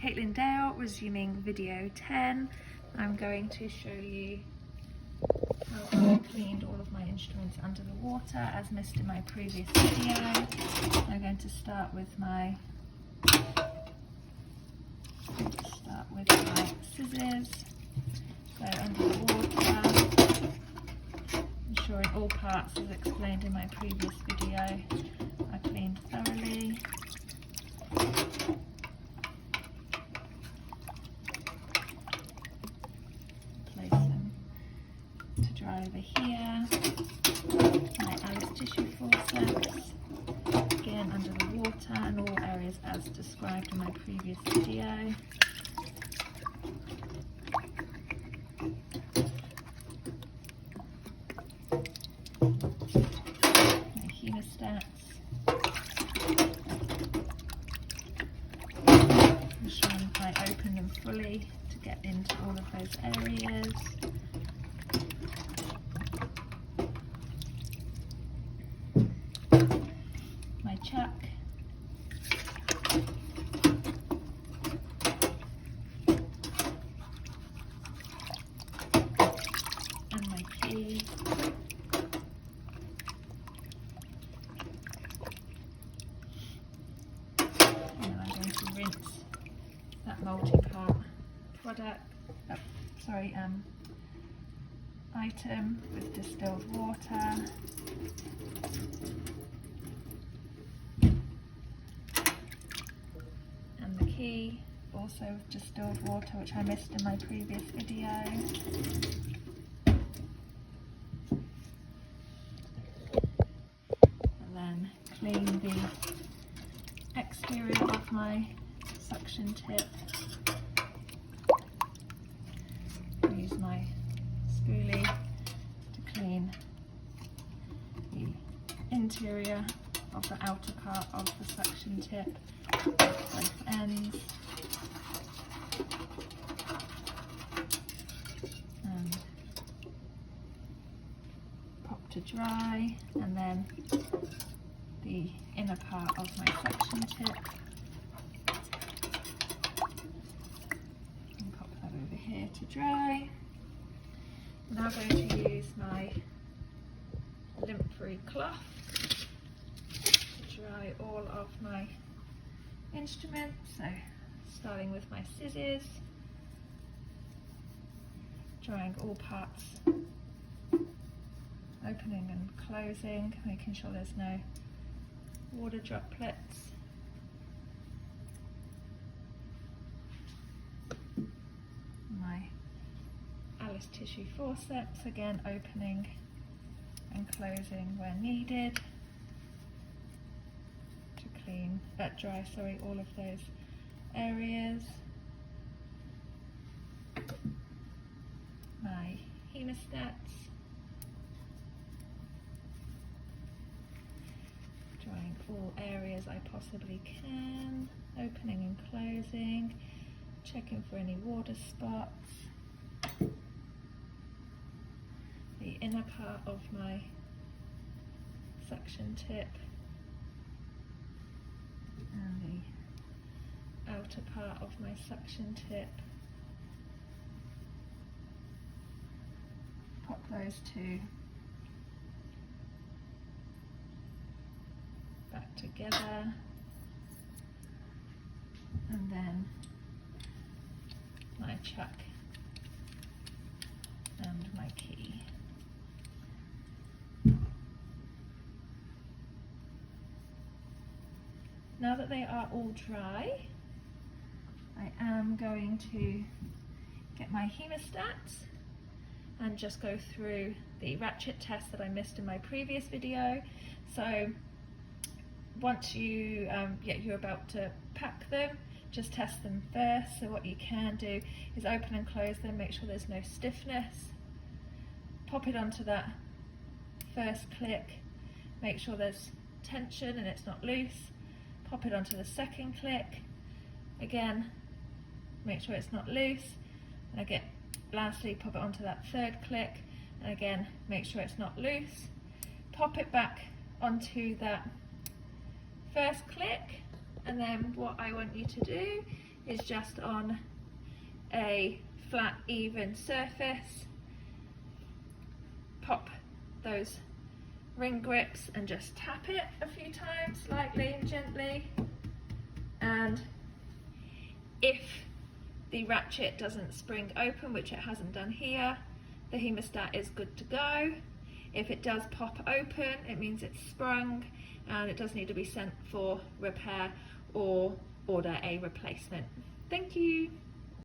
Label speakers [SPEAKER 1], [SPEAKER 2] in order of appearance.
[SPEAKER 1] Caitlin Dale, resuming video 10. I'm going to show you how I cleaned all of my instruments under the water as missed in my previous video. I'm going to start with my scissors, go under the water, ensuring all parts as explained in my previous video are cleaned thoroughly. Place them to dry over here. My Alice tissue forceps, again under the water in all areas as described in my previous video. My hemostats, ensuring I open them fully to get into all of those areas. My chuck, and my key. And I'm going to rinse that multi-part item with distilled water. And the key also with distilled water, which I missed in my previous video. And then clean the exterior of my suction tip. Use my spoolie to clean the interior of the outer part of the suction tip, both ends. And pop to dry, and then the inner part of my suction tip. And pop that over here to dry. I'm now going to use my lint-free cloth to dry all of my instruments. So starting with my scissors, drying all parts, opening and closing, making sure there's no water droplets. My Alice tissue forceps, again opening and closing where needed to dry all of those areas. My hemostats, drying all areas I possibly can, opening and closing, checking for any water spots. The inner part of my suction tip and the outer part of my suction tip. Pop those two back together, and then my chuck and my key. Now that they are all dry, I am going to get my hemostats and just go through the ratchet test that I missed in my previous video. So once you're about to pack them, just test them first. So what you can do is open and close them, make sure there's no stiffness, pop it onto that first click, make sure there's tension and it's not loose, pop it onto the second click, again make sure it's not loose, and again lastly pop it onto that third click, and again make sure it's not loose, pop it back onto that first click, and then what I want you to do is just on a flat, even surface. Pop those ring grips and just tap it a few times, lightly and gently. And if the ratchet doesn't spring open, which it hasn't done here, the hemostat is good to go. If it does pop open, it means it's sprung and it does need to be sent for repair or order a replacement. Thank you.